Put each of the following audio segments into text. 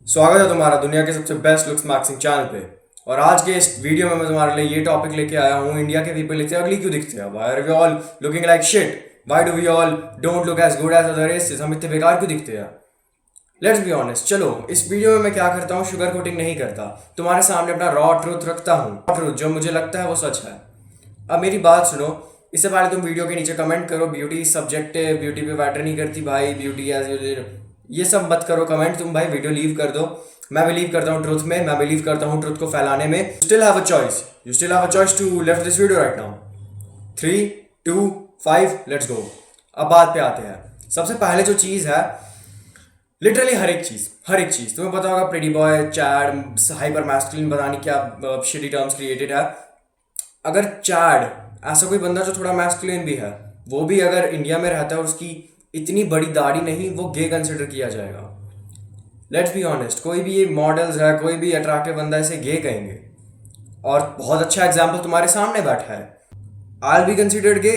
स्वागत है तुम्हारा दुनिया के सबसे बेस्ट लुक्स मैक्सिंग चैनल पे। और आज के इस वीडियो में मैं तुम्हारे लिए ये टॉपिक लेके आया हूँ, इंडिया के पीपल इतने अगली क्यों दिखते हैं? Why are we all looking like shit? Why do we all don't look as good as other races? हम इतने बेकार क्यों दिखते हैं? Let's be honest. चलो, इस वीडियो में मैं क्या करता हूँ, शुगर कोटिंग नहीं करता, तुम्हारे सामने अपना रॉ ट्रूथ रखता हूँ, ट्रूथ जो मुझे लगता है वो सच है। अब मेरी बात सुनो, इससे पहले तुम वीडियो के नीचे कमेंट करो ब्यूटी सब्जेक्टिव, ब्यूटी पे मैटर नहीं करती भाई, ब्यूटी एज ये सब मत करो कमेंट, तुम भाई वीडियो लीव कर दो। मैं बिलीव करता हूँ ट्रुथ में, मैं बिलीव करता हूँ ट्रुथ को फैलाने में। Still have a choice, you still have a choice to left this video right now. 3 2 5 let's go. अब बात पे आते हैं। सबसे पहले जो चीज़ है, लिटरली हर एक चीज़ तुम्हें पता होगा, pretty boy, Chad, hyper masculine, पता नहीं क्या शिटी टर्म्स क्रिएटेड है। अगर चैड, ऐसा कोई बंदा जो थोड़ा मैस्कुलिन भी है, वो भी अगर इंडिया में रहता है और उसकी इतनी बड़ी दाढ़ी नहीं, वो गे कंसिडर किया जाएगा। लेट्स बी ऑनेस्ट, कोई भी ये मॉडल्स है, कोई भी अट्रैक्टिव बंदा इसे गे कहेंगे। और बहुत अच्छा एग्जाम्पल तुम्हारे सामने बैठा है, आई बी कंसिडर्ड गे।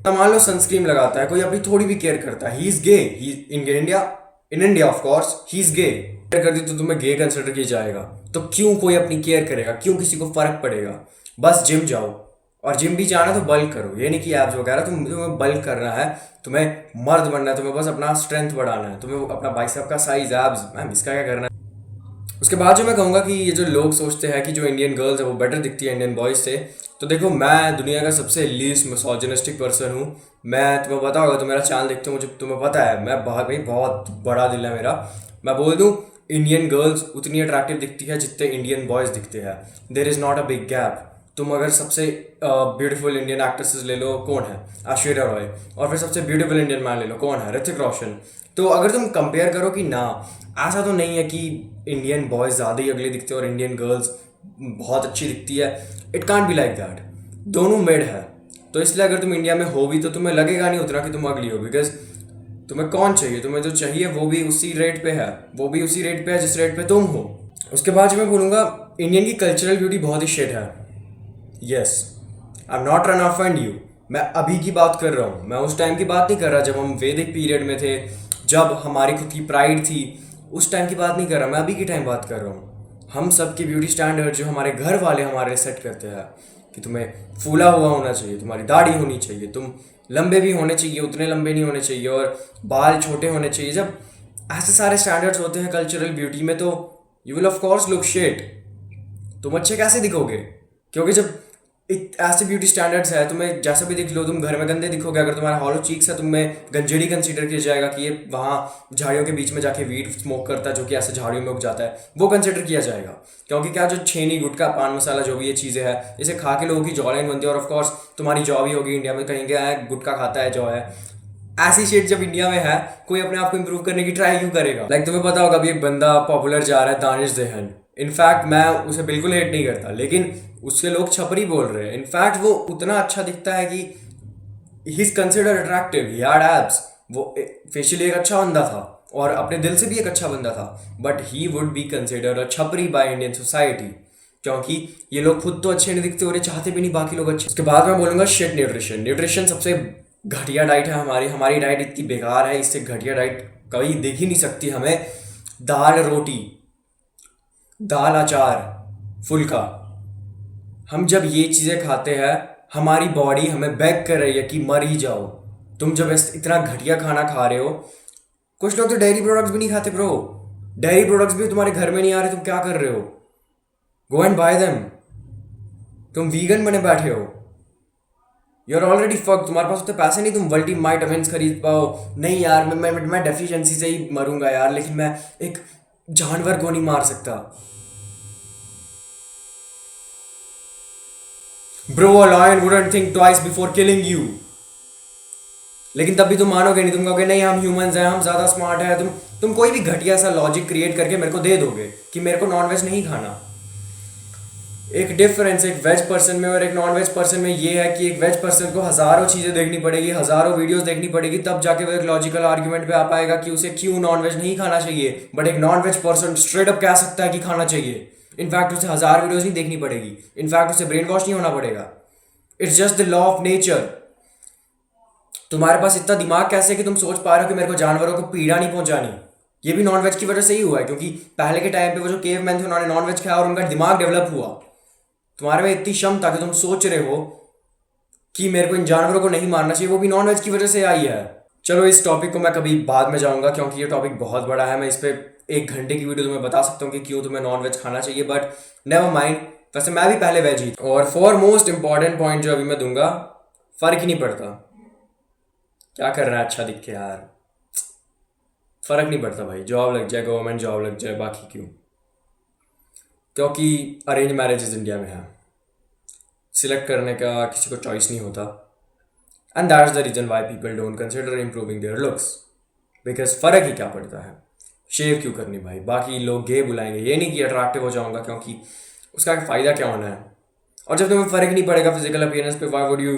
मान लो सनस्क्रीन लगाता है, कोई अपनी थोड़ी भी केयर करता है, he is gay, he in India of course he is gay. Care कर दी तो तुम्हें गे कंसिडर किया जाएगा, तो क्यों कोई अपनी केयर करेगा? क्यों किसी को फर्क पड़ेगा? बस जिम जाओ, और जिम भी जाना तो बल्क करो, ये नहीं कि एब्स वगैरह, तुम्हें बल्क करना है, तुम्हें मर्द बनना है, तुम्हें बस अपना स्ट्रेंथ बढ़ाना है, तुम्हें अपना बाइसेप का साइज, एब्स, मैम इसका क्या करना है। उसके बाद जो मैं कहूँगा कि ये जो लोग सोचते हैं कि जो इंडियन गर्ल्स है वो बेटर दिखती है इंडियन बॉयज से, तो देखो, मैं दुनिया का सबसे लीस्ट मिसोजिनिस्टिक पर्सन हूँ। मैं, तुम्हें पता होगा, तुम मेरा चैनल देखते हो, मुझे तुम्हें पता है, मैं भाई बहुत बड़ा दिल है मेरा। मैं बोल दूँ, इंडियन गर्ल्स उतनी अट्रैक्टिव दिखती है जितने इंडियन बॉयज़ दिखते हैं। There is not a big gap. तुम अगर सबसे ब्यूटीफुल इंडियन एक्ट्रेसेस ले लो, कौन है? ऐश्वर्या रॉय। और फिर सबसे ब्यूटीफुल इंडियन मैन ले लो, कौन है? ऋतिक रोशन। तो अगर तुम कंपेयर करो कि ना, ऐसा तो नहीं है कि इंडियन बॉयज़ ज़्यादा ही अगले दिखते हैं और इंडियन गर्ल्स बहुत अच्छी दिखती है। It can't be like that. दोनों मेड है। तो इसलिए अगर तुम इंडिया में हो भी तो तुम्हें लगेगा नहीं उतना कि तुम अगली हो, बिकॉज तुम्हें कौन चाहिए? तुम्हें जो चाहिए वो भी उसी रेट पे है, वो भी उसी रेट पे है जिस रेट पे तुम हो। उसके बाद जो मैं बोलूँगा, इंडियन की कल्चरल ब्यूटी बहुत ही शेड है। Yes, I am not trying to offend you. मैं अभी की बात कर रहा हूँ, मैं उस टाइम की बात नहीं कर रहा जब हम वैदिक पीरियड में थे, जब हमारी खुद की प्राइड थी। उस टाइम की बात नहीं कर रहा, मैं अभी की टाइम बात कर रहा हूँ। हम सब की ब्यूटी स्टैंडर्ड जो हमारे घर वाले हमारे सेट करते हैं कि तुम्हें फूला हुआ होना चाहिए, तुम्हारी दाढ़ी होनी चाहिए, तुम लंबे भी होने चाहिए, उतने लंबे नहीं होने चाहिए, और बाल छोटे होने चाहिए। जब ऐसे सारे स्टैंडर्ड्स होते हैं कल्चरल ब्यूटी में, तो you will of course look shit. तुम अच्छे कैसे दिखोगे? क्योंकि जब ऐसे ब्यूटी स्टैंडर्ड्स है, तुम्हें जैसा भी दिख लो, तुम घर में गंदे दिखोगे। अगर तुम्हारा हॉलो चीक्स है, तुम्हें गंजेड़ी कंसीडर किया जाएगा कि ये वहाँ झाड़ियों के बीच में जाके वीड स्मोक करता है, जो कि ऐसे झाड़ियों में उग जाता है, वो कंसिडर किया जाएगा। क्योंकि क्या, जो छेनी, गुटखा, पान मसाला, जो भी ये चीज़ें हैं, इसे खा के लोगों की जॉ लाइन बनती है। और ऑफकोर्स तुम्हारी जॉ भी होगी इंडिया में, कहेंगे है गुटखा खाता है, जॉ है। ऐसी शेड जब इंडिया में है, कोई अपने आप को इंप्रूव करने की ट्राई क्यों करेगा? लाइक तुम्हें पता होगा, अभी एक बंदा पॉपुलर जा रहा है, दानिश देहन। इनफैक्ट मैं उसे बिल्कुल हेट नहीं करता, लेकिन उसके लोग छपरी बोल रहे हैं। इनफैक्ट वो उतना अच्छा दिखता है कि he is considered attractive, he had abs, वो फेशियली एक अच्छा बंदा था और अपने दिल से भी एक अच्छा बंदा था, but he would be considered a छपरी बाय इंडियन सोसाइटी, क्योंकि ये लोग खुद तो अच्छे नहीं दिखते और ये चाहते भी नहीं बाकी लोग अच्छे। उसके बाद मैं बोलूँगा शिट न्यूट्रिशन। न्यूट्रिशन सबसे घटिया डाइट है हमारी डाइट इतनी बेकार है, इससे घटिया डाइट कभी दिख ही नहीं सकती हमें। दाल रोटी, दाल अचार, फुल्का, हम जब ये चीज़ें खाते हैं, हमारी बॉडी हमें बेग कर रही है कि मर ही जाओ। तुम जब इतना घटिया खाना खा रहे हो, कुछ लोग तो डेयरी प्रोडक्ट्स भी नहीं खाते ब्रो। डेयरी प्रोडक्ट्स भी तुम्हारे घर में नहीं आ रहे, तुम क्या कर रहे हो? Go and bye them. तुम वीगन बने बैठे हो, यू आर ऑलरेडी फक। तुम्हारे पास उतने पैसे नहीं तुम वल्टी माइटामिन्स खरीद पाओ। नहीं यार, मैं डेफिशिएंसी से ही मरूंगा यार, लेकिन मैं एक जानवर को नहीं मार सकता। Bro, a lion wouldn't think twice before killing you. लेकिन तब भी तुम मानोगे नहीं, तुम कहोगे नहीं हम ह्यूमंस हैं, हम ज़्यादा स्मार्ट हैं। तुम कोई भी घटिया सा लॉजिक क्रिएट करके मेरे को दे दोगे कि मेरे को नॉनवेज नहीं खाना। एक डिफरेंस एक वेज पर्सन में और एक नॉन वेज पर्सन में ये है कि एक वेज पर्सन को हज़ारों चीज़ें देखनी पड़ेगी, हज़ारों वीडियोस देखनी पड़ेगी, तब जाके वो एक लॉजिकल आर्ग्यूमेंट पे आ पाएगा कि उसे क्यों नॉन वेज नहीं खाना चाहिए। बट एक non veg person straight up कह सकता है कि खाना चाहिए। इनफैक्ट उसे 1000 वीडियोस नहीं देखनी पड़ेगी, इनफैक्ट उसे ब्रेन वॉश नहीं होना पड़ेगा। It's just the law of nature. तुम्हारे पास इतना दिमाग कैसे कि तुम सोच पा रहे हो कि मेरे को जानवरों को पीड़ा नहीं पहुंचानी? ये भी नॉन वेज की वजह से ही हुआ है, क्योंकि पहले के टाइम पे वो जो केव मैन थे उन्होंने नॉन वेज खाया और उनका दिमाग डेवलप हुआ। तुम्हारे में इतनी क्षमता कि तुम सोच रहे हो कि मेरे को इन जानवरों को नहीं मारना चाहिए, वो भी नॉन वेज की वजह से आई है। चलो इस टॉपिक को मैं कभी बाद में जाऊंगा, क्योंकि ये टॉपिक बहुत बड़ा है। मैं इस पे 1 घंटे की वीडियो तुम्हें बता सकता हूँ कि क्यों तुम्हें नॉन वेज खाना चाहिए, बट नेवर माइंड। वैसे मैं भी पहले वेज ही था। और फॉर मोस्ट इंपॉर्टेंट पॉइंट जो अभी मैं दूंगा, फर्क ही नहीं पड़ता क्या कर रहा है अच्छा दिख के यार, फर्क नहीं पड़ता भाई, जॉब लग जाए, गवर्नमेंट जॉब लग जाए, बाकी क्यों, क्योंकि अरेंज मैरिजेस इंडिया में है, सिलेक्ट करने का किसी को चॉइस नहीं होता। And that's the reason why people don't consider improving their looks, because फर्क ही क्या पड़ता है, शेव क्यों करनी भाई, बाकी लोग गे बुलाएंगे, ये नहीं कि अट्रैक्टिव हो जाऊंगा, क्योंकि उसका फ़ायदा क्या होना है। और जब तुम्हें फ़र्क नहीं पड़ेगा फिजिकल अपीयरेंस पे, why would you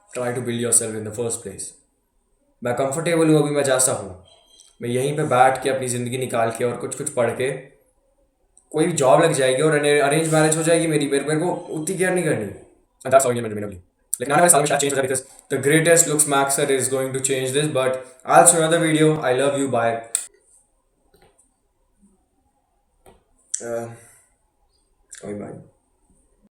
try to build yourself in the first place. मैं कंफर्टेबल हूँ अभी, मैं जैसा हूँ, मैं यहीं पे बैठ के अपनी ज़िंदगी निकाल के और कुछ कुछ पढ़ के कोई भी जॉब लग जाएगी और अरेंज मैरिज हो जाएगी मेरी, मेरे को उतनी केयर नहीं करनी। And that's how Indian men remain ugly. लेकिन आने वाले सालों में शायद चेंज हो जाए, because the greatest looks maxer is going to change this, but I'll show another video. I love you, bye. Bye bye.